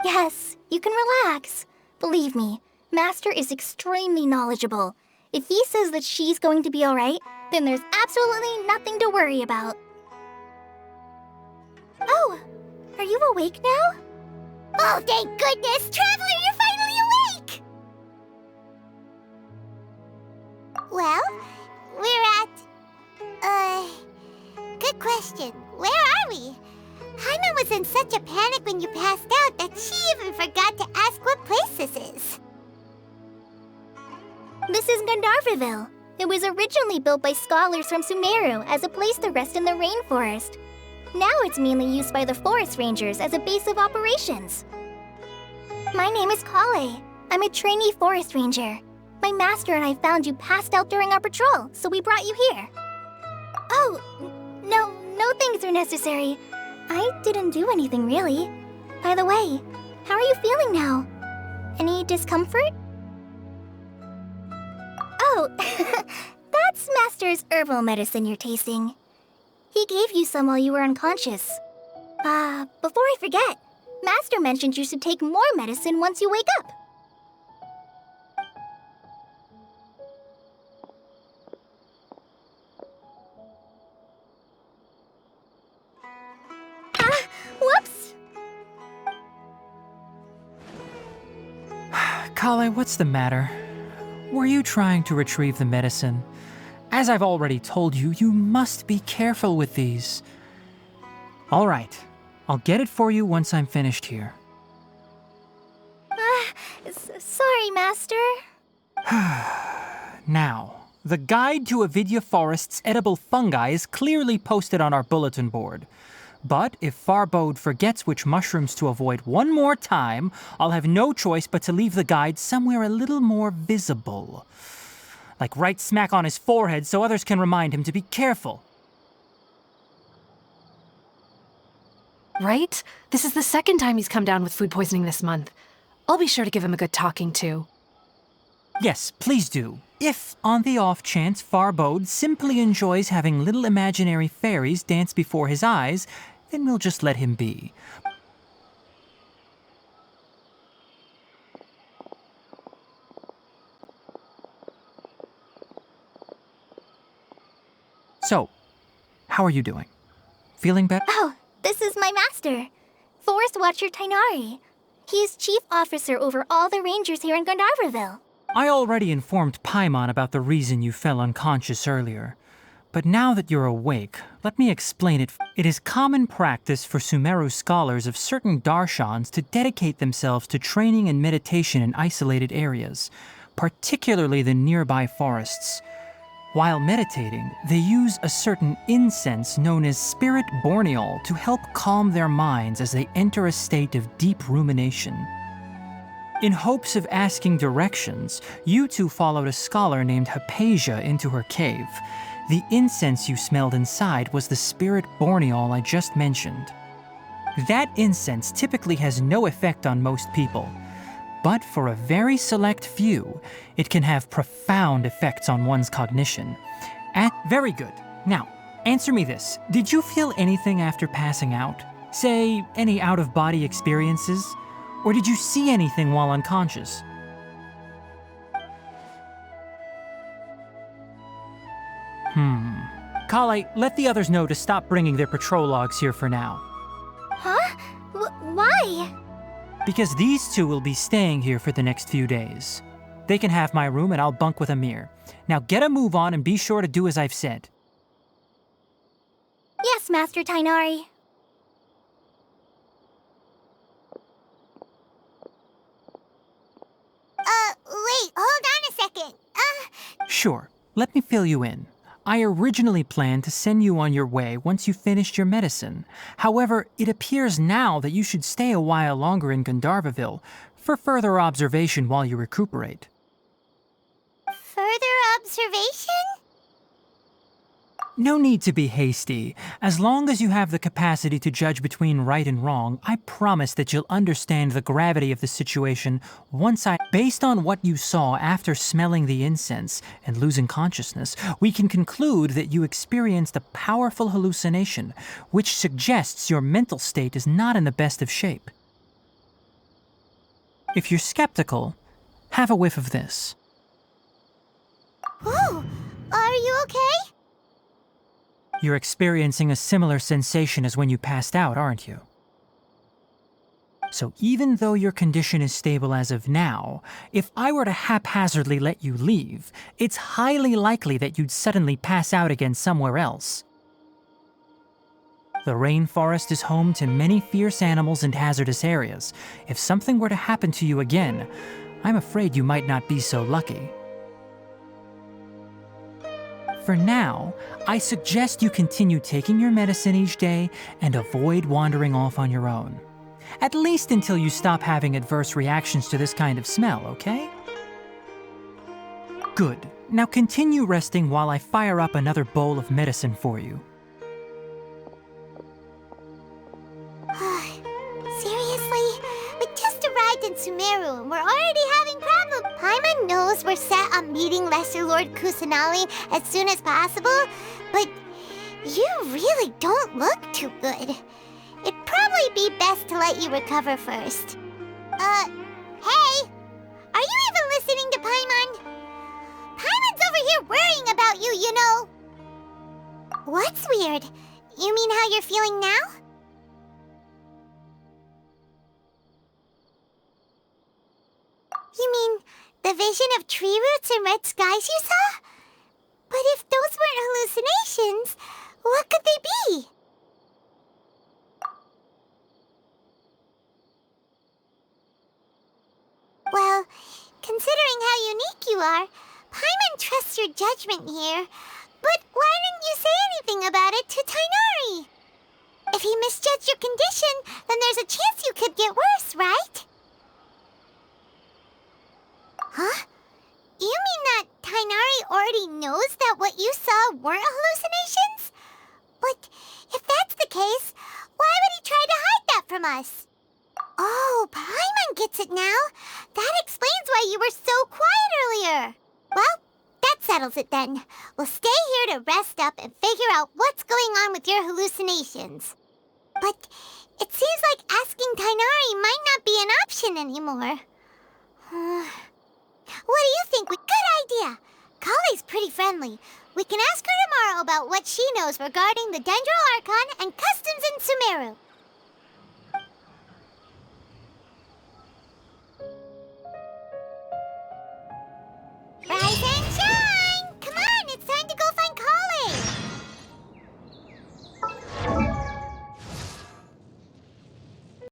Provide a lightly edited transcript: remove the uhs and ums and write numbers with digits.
Yes, you can relax. Believe me, Master is extremely knowledgeable. If he says that she's going to be alright, then there's absolutely nothing to worry about. Oh, are you awake now? Oh, thank goodness! Traveler, you're finally awake! Well, we're at... good question. Where are we? Jaime was in such a panic when you passed out that she even forgot to ask what place this is. This is Gandharvaville. It was originally built by scholars from Sumeru as a place to rest in the rainforest. Now it's mainly used by the forest rangers as a base of operations. My name is Kale. I'm a trainee forest ranger. My master and I found you passed out during our patrol, so we brought you here. Oh, no things are necessary. I didn't do anything, really. By the way, how are you feeling now? Any discomfort? Oh, that's Master's herbal medicine you're tasting. He gave you some while you were unconscious. Before I forget, Master mentioned you should take more medicine once you wake up. Whoops! Kale, what's the matter? Were you trying to retrieve the medicine? As I've already told you, you must be careful with these. All right, I'll get it for you once I'm finished here. Sorry, Master. Now, the guide to Avidya Forest's edible fungi is clearly posted on our bulletin board. But if Farbode forgets which mushrooms to avoid one more time, I'll have no choice but to leave the guide somewhere a little more visible. Like right smack on his forehead so others can remind him to be careful. Right? This is the second time he's come down with food poisoning this month. I'll be sure to give him a good talking to. Yes, please do. If, on the off chance, Farbode simply enjoys having little imaginary fairies dance before his eyes, then we'll just let him be. So, how are you doing? Feeling better? Oh, this is my master, Forest Watcher Tainari. He is chief officer over all the rangers here in Gandharvaville. I already informed Paimon about the reason you fell unconscious earlier. But now that you're awake, let me explain it. It is common practice for Sumeru scholars of certain darshans to dedicate themselves to training and meditation in isolated areas, particularly the nearby forests. While meditating, they use a certain incense known as spirit borneol to help calm their minds as they enter a state of deep rumination. In hopes of asking directions, you two followed a scholar named Hypatia into her cave. The incense you smelled inside was the spirit borneol I just mentioned. That incense typically has no effect on most people, but for a very select few, it can have profound effects on one's cognition. Very good. Now, answer me this. Did you feel anything after passing out? Say, any out-of-body experiences? Or did you see anything while unconscious? Kale, let the others know to stop bringing their patrol logs here for now. Huh? Why? because these two will be staying here for the next few days. They can have my room and I'll bunk with Amir. Now get a move on and be sure to do as I've said. Yes, Master Tainari. Wait, hold on a second. Sure, let me fill you in. I originally planned to send you on your way once you finished your medicine. However, it appears now that you should stay a while longer in Gandharvaville for further observation while you recuperate. Further observation? No need to be hasty. As long as you have the capacity to judge between right and wrong, I promise that you'll understand the gravity of the situation Based on what you saw after smelling the incense and losing consciousness, we can conclude that you experienced a powerful hallucination, which suggests your mental state is not in the best of shape. If you're skeptical, have a whiff of this. Whoa! Are you okay? You're experiencing a similar sensation as when you passed out, aren't you? So even though your condition is stable as of now, if I were to haphazardly let you leave, it's highly likely that you'd suddenly pass out again somewhere else. The rainforest is home to many fierce animals and hazardous areas. If something were to happen to you again, I'm afraid you might not be so lucky. For now, I suggest you continue taking your medicine each day and avoid wandering off on your own. At least until you stop having adverse reactions to this kind of smell, okay? Good. Now continue resting while I fire up another bowl of medicine for you. Seriously? We just arrived in Sumeru and we're already having problems. Paimon knows we're set on meeting Lesser Lord Kusanali as soon as possible, but you really don't look too good. It'd probably be best to let you recover first. Hey! Are you even listening to Paimon? Paimon's over here worrying about you, you know! What's weird? You mean how you're feeling now? You mean the vision of tree roots and red skies you saw? But if those weren't hallucinations, what could they be? Well, considering how unique you are, Paimon trusts your judgment here. But why didn't you say anything about it to Tainari? If he misjudged your condition, then there's a chance you could get worse, right? Huh? You mean that Tainari already knows that what you saw weren't hallucinations? But if that's the case, why would he try to hide that from us? Oh, Paimon gets it now. That explains why you were so quiet earlier. Well, that settles it then. We'll stay here to rest up and figure out what's going on with your hallucinations. But it seems like asking Tainari might not be an option anymore. What do you think? Good idea. Kale's pretty friendly. We can ask her tomorrow about what she knows regarding the Dendro Archon and customs in Sumeru. Rise